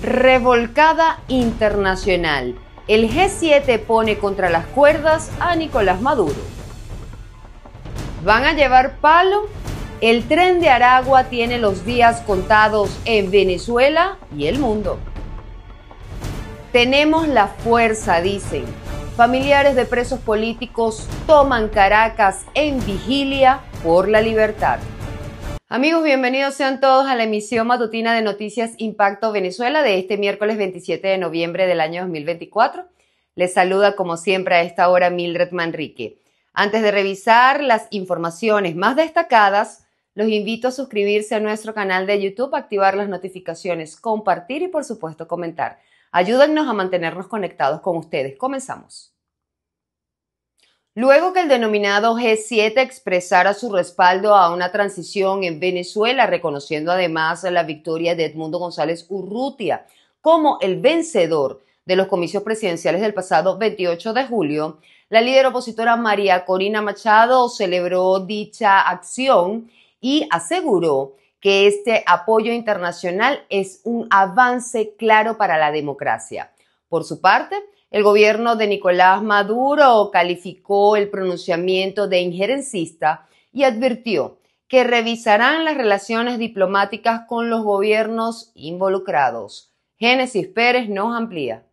Revolcada internacional. El G7 pone contra las cuerdas a Nicolás Maduro. ¿Van a llevar palo? El tren de Aragua tiene los días contados en Venezuela y el mundo. Tenemos la fuerza, dicen. Familiares de presos políticos toman Caracas en vigilia por la libertad. Amigos, bienvenidos sean todos a la emisión matutina de Noticias Impacto Venezuela de este miércoles 27 de noviembre del año 2024. Les saluda como siempre a esta hora Mildred Manrique. Antes de revisar las informaciones más destacadas, los invito a suscribirse a nuestro canal de YouTube, activar las notificaciones, compartir y por supuesto comentar. Ayúdennos a mantenernos conectados con ustedes. Comenzamos. Luego que el denominado G7 expresara su respaldo a una transición en Venezuela, reconociendo además la victoria de Edmundo González Urrutia como el vencedor de los comicios presidenciales del pasado 28 de julio, la líder opositora María Corina Machado celebró dicha acción y aseguró que este apoyo internacional es un avance claro para la democracia. Por su parte, el gobierno de Nicolás Maduro calificó el pronunciamiento de injerencista y advirtió que revisarán las relaciones diplomáticas con los gobiernos involucrados. Génesis Pérez nos amplía.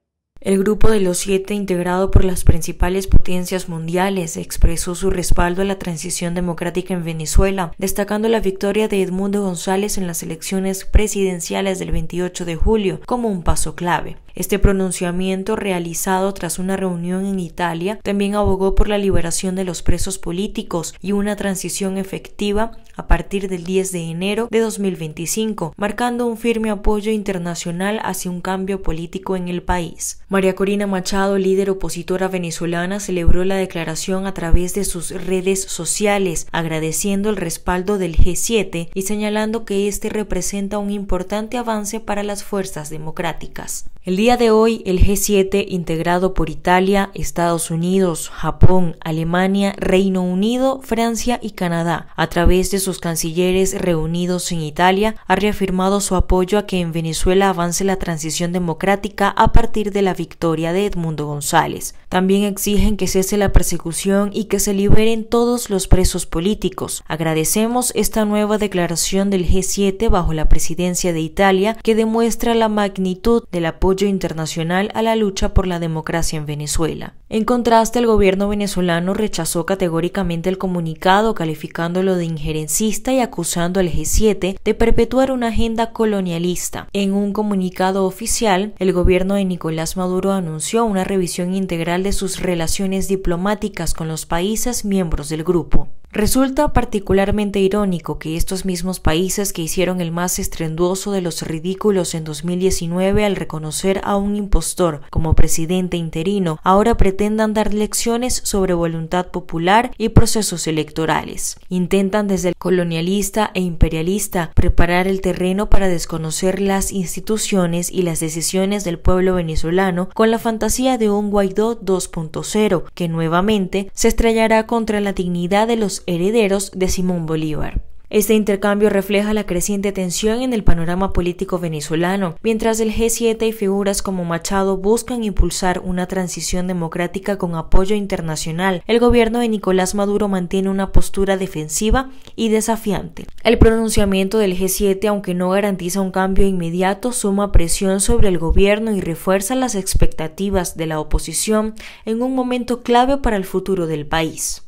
El Grupo de los 7, integrado por las principales potencias mundiales, expresó su respaldo a la transición democrática en Venezuela, destacando la victoria de Edmundo González en las elecciones presidenciales del 28 de julio como un paso clave. Este pronunciamiento, realizado tras una reunión en Italia, también abogó por la liberación de los presos políticos y una transición efectiva a partir del 10 de enero de 2025, marcando un firme apoyo internacional hacia un cambio político en el país. María Corina Machado, líder opositora venezolana, celebró la declaración a través de sus redes sociales, agradeciendo el respaldo del G7 y señalando que este representa un importante avance para las fuerzas democráticas. El día de hoy, el G7, integrado por Italia, Estados Unidos, Japón, Alemania, Reino Unido, Francia y Canadá, a través de sus cancilleres reunidos en Italia, ha reafirmado su apoyo a que en Venezuela avance la transición democrática a partir de la victoria de Edmundo González. También exigen que cese la persecución y que se liberen todos los presos políticos. Agradecemos esta nueva declaración del G7 bajo la presidencia de Italia, que demuestra la magnitud del apoyo internacional a la lucha por la democracia en Venezuela. En contraste, el gobierno venezolano rechazó categóricamente el comunicado, calificándolo de injerencista y acusando al G7 de perpetuar una agenda colonialista. En un comunicado oficial, el gobierno de Nicolás Maduro anunció una revisión integral de sus relaciones diplomáticas con los países miembros del grupo. Resulta particularmente irónico que estos mismos países que hicieron el más estruendoso de los ridículos en 2019 al reconocer a un impostor como presidente interino, ahora pretendan dar lecciones sobre voluntad popular y procesos electorales. Intentan desde el colonialista e imperialista preparar el terreno para desconocer las instituciones y las decisiones del pueblo venezolano con la fantasía de un Guaidó 2.0 que nuevamente se estrellará contra la dignidad de los herederos de Simón Bolívar. Este intercambio refleja la creciente tensión en el panorama político venezolano, mientras el G7 y figuras como Machado buscan impulsar una transición democrática con apoyo internacional. El gobierno de Nicolás Maduro mantiene una postura defensiva y desafiante. El pronunciamiento del G7, aunque no garantiza un cambio inmediato, suma presión sobre el gobierno y refuerza las expectativas de la oposición en un momento clave para el futuro del país.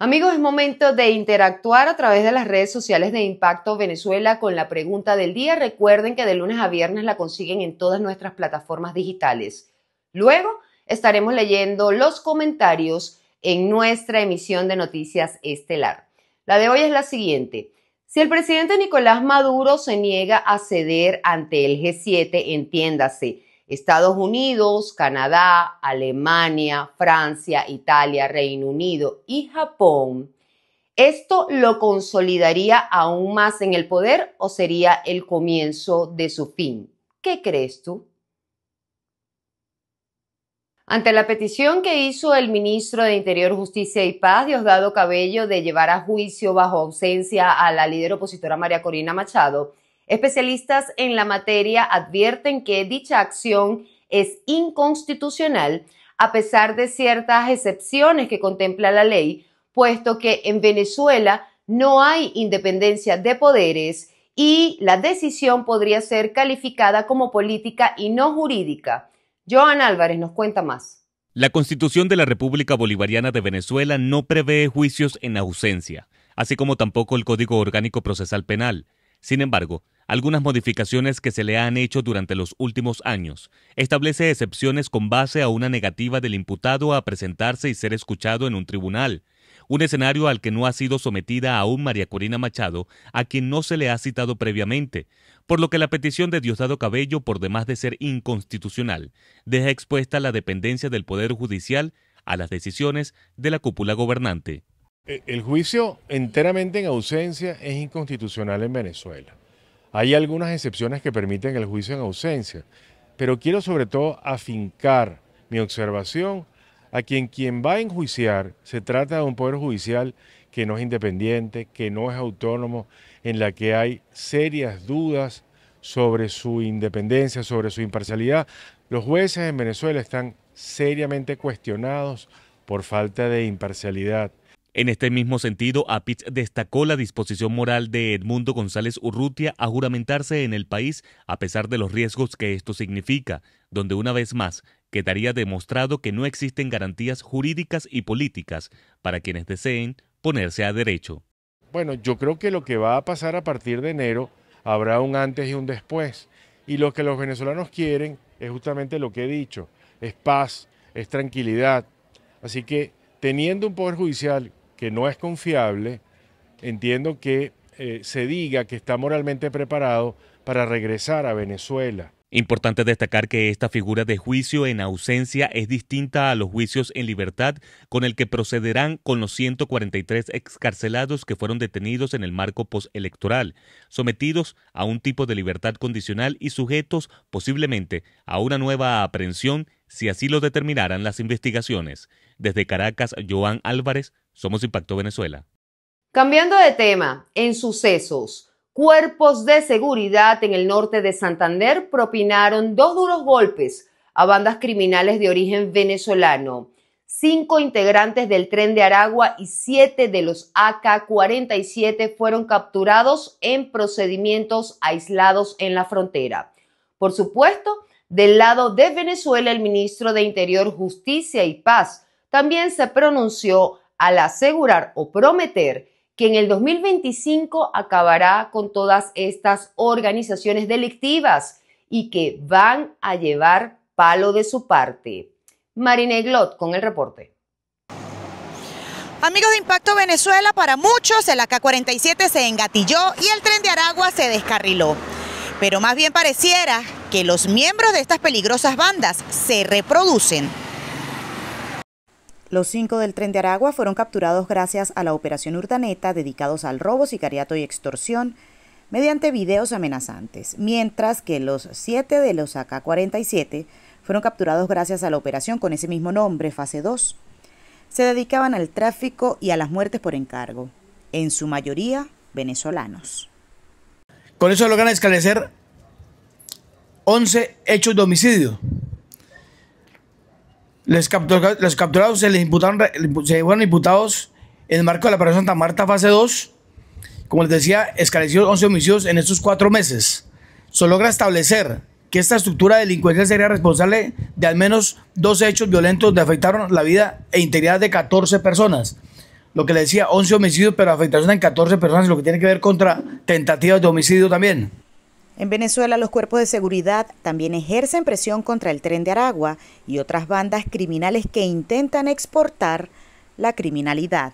Amigos, es momento de interactuar a través de las redes sociales de Impacto Venezuela con la pregunta del día. Recuerden que de lunes a viernes la consiguen en todas nuestras plataformas digitales. Luego estaremos leyendo los comentarios en nuestra emisión de Noticias Estelar. La de hoy es la siguiente. Si el presidente Nicolás Maduro se niega a ceder ante el G7, entiéndase, Estados Unidos, Canadá, Alemania, Francia, Italia, Reino Unido y Japón, ¿esto lo consolidaría aún más en el poder o sería el comienzo de su fin? ¿Qué crees tú? Ante la petición que hizo el ministro de Interior, Justicia y Paz, Diosdado Cabello, de llevar a juicio bajo ausencia a la líder opositora María Corina Machado, especialistas en la materia advierten que dicha acción es inconstitucional a pesar de ciertas excepciones que contempla la ley, puesto que en Venezuela no hay independencia de poderes y la decisión podría ser calificada como política y no jurídica. Joan Álvarez nos cuenta más. La Constitución de la República Bolivariana de Venezuela no prevé juicios en ausencia, así como tampoco el Código Orgánico Procesal Penal. Sin embargo, algunas modificaciones que se le han hecho durante los últimos años establece excepciones con base a una negativa del imputado a presentarse y ser escuchado en un tribunal, un escenario al que no ha sido sometida aún María Corina Machado, a quien no se le ha citado previamente, por lo que la petición de Diosdado Cabello, por demás de ser inconstitucional, deja expuesta la dependencia del Poder Judicial a las decisiones de la cúpula gobernante. El juicio enteramente en ausencia es inconstitucional en Venezuela. Hay algunas excepciones que permiten el juicio en ausencia, pero quiero sobre todo afincar mi observación a quien va a enjuiciar se trata de un poder judicial que no es independiente, que no es autónomo, en la que hay serias dudas sobre su independencia, sobre su imparcialidad. Los jueces en Venezuela están seriamente cuestionados por falta de imparcialidad. En este mismo sentido, Apich destacó la disposición moral de Edmundo González Urrutia a juramentarse en el país a pesar de los riesgos que esto significa, donde una vez más quedaría demostrado que no existen garantías jurídicas y políticas para quienes deseen ponerse a derecho. Bueno, yo creo que lo que va a pasar a partir de enero habrá un antes y un después. Y lo que los venezolanos quieren es justamente lo que he dicho, es paz, es tranquilidad. Así que teniendo un poder judicial que no es confiable, entiendo que se diga que está moralmente preparado para regresar a Venezuela. Importante destacar que esta figura de juicio en ausencia es distinta a los juicios en libertad con el que procederán con los 143 excarcelados que fueron detenidos en el marco postelectoral, sometidos a un tipo de libertad condicional y sujetos posiblemente a una nueva aprehensión si así lo determinaran las investigaciones. Desde Caracas, Joan Álvarez, Somos Impacto Venezuela. Cambiando de tema, en sucesos, cuerpos de seguridad en el norte de Santander propinaron 2 duros golpes a bandas criminales de origen venezolano. 5 integrantes del Tren de Aragua y 7 de los AK-47 fueron capturados en procedimientos aislados en la frontera. Por supuesto, del lado de Venezuela, el ministro de Interior, Justicia y Paz también se pronunció al asegurar o prometer que en el 2025 acabará con todas estas organizaciones delictivas y que van a llevar palo de su parte. Marina Glot con el reporte. Amigos de Impacto Venezuela, para muchos el AK-47 se engatilló y el Tren de Aragua se descarriló. Pero más bien pareciera que los miembros de estas peligrosas bandas se reproducen. Los 5 del Tren de Aragua fueron capturados gracias a la Operación Urdaneta, dedicados al robo, sicariato y extorsión, mediante videos amenazantes, mientras que los 7 de los AK-47 fueron capturados gracias a la operación con ese mismo nombre, fase 2. Se dedicaban al tráfico y a las muertes por encargo, en su mayoría venezolanos. Con eso logran esclarecer 11 hechos de homicidio. Los capturados se fueron imputados en el marco de la Operación Santa Marta fase 2. Como les decía, esclareció 11 homicidios en estos 4 meses. Se logra establecer que esta estructura delincuencial sería responsable de al menos 12 hechos violentos que afectaron la vida e integridad de 14 personas. Lo que le decía, 11 homicidios, pero afectación en 14 personas, lo que tiene que ver contra tentativas de homicidio también. En Venezuela, los cuerpos de seguridad también ejercen presión contra el Tren de Aragua y otras bandas criminales que intentan exportar la criminalidad.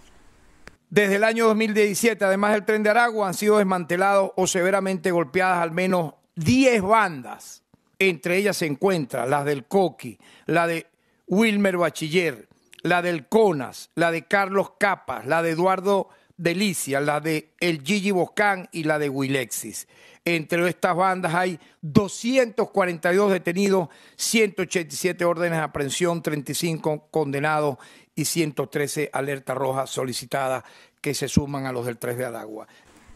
Desde el año 2017, además del Tren de Aragua, han sido desmantelados o severamente golpeadas al menos 10 bandas. Entre ellas se encuentran las del Coqui, la de Wilmer Bachiller, la del Conas, la de Carlos Capas, la de Eduardo Delicia, la de El Gigi Boscán y la de Wilexis. Entre estas bandas hay 242 detenidos, 187 órdenes de aprehensión, 35 condenados y 113 alertas rojas solicitadas que se suman a los del 3 de Aragua.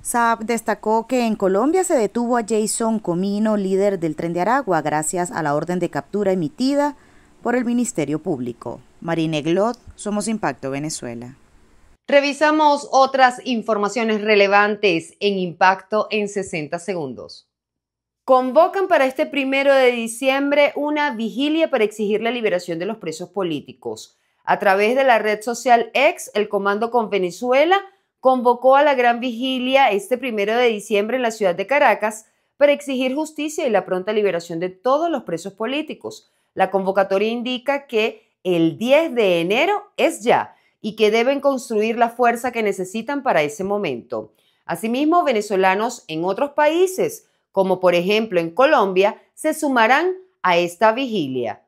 Saab destacó que en Colombia se detuvo a Jason Comino, líder del Tren de Aragua, gracias a la orden de captura emitida por el Ministerio Público. Marine Glot, Somos Impacto Venezuela. Revisamos otras informaciones relevantes en Impacto en 60 segundos. Convocan para este 1 de diciembre una vigilia para exigir la liberación de los presos políticos. A través de la red social X, el Comando con Venezuela convocó a la gran vigilia este 1 de diciembre en la ciudad de Caracas para exigir justicia y la pronta liberación de todos los presos políticos. La convocatoria indica que el 10 de enero es ya y que deben construir la fuerza que necesitan para ese momento. Asimismo, venezolanos en otros países, como por ejemplo en Colombia, se sumarán a esta vigilia.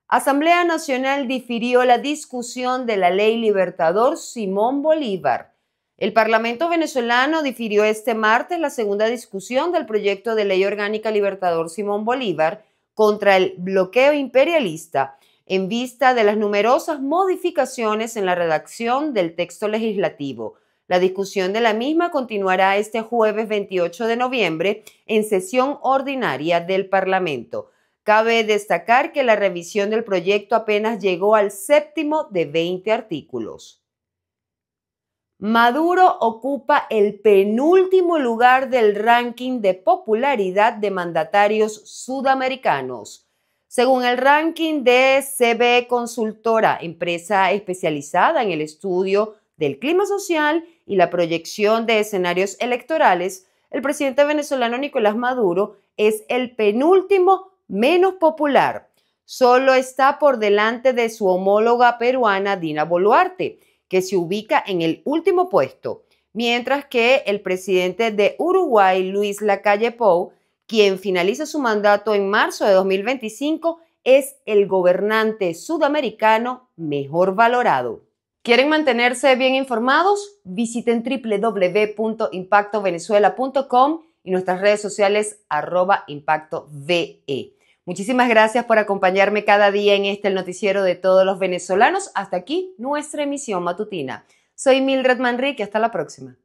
Asamblea Nacional difirió la discusión de la Ley Libertador Simón Bolívar. El Parlamento venezolano difirió este martes la segunda discusión del proyecto de Ley Orgánica Libertador Simón Bolívar contra el bloqueo imperialista, en vista de las numerosas modificaciones en la redacción del texto legislativo. La discusión de la misma continuará este jueves 28 de noviembre en sesión ordinaria del Parlamento. Cabe destacar que la revisión del proyecto apenas llegó al 7º de 20 artículos. Maduro ocupa el penúltimo lugar del ranking de popularidad de mandatarios sudamericanos. Según el ranking de CB Consultora, empresa especializada en el estudio del clima social y la proyección de escenarios electorales, el presidente venezolano Nicolás Maduro es el penúltimo menos popular. Solo está por delante de su homóloga peruana Dina Boluarte, que se ubica en el último puesto, mientras que el presidente de Uruguay, Luis Lacalle Pou, quien finaliza su mandato en marzo de 2025, es el gobernante sudamericano mejor valorado. ¿Quieren mantenerse bien informados? Visiten www.impactovenezuela.com y nuestras redes sociales @ImpactoVE. Muchísimas gracias por acompañarme cada día en el noticiero de todos los venezolanos. Hasta aquí nuestra emisión matutina. Soy Mildred Manrique. Hasta la próxima.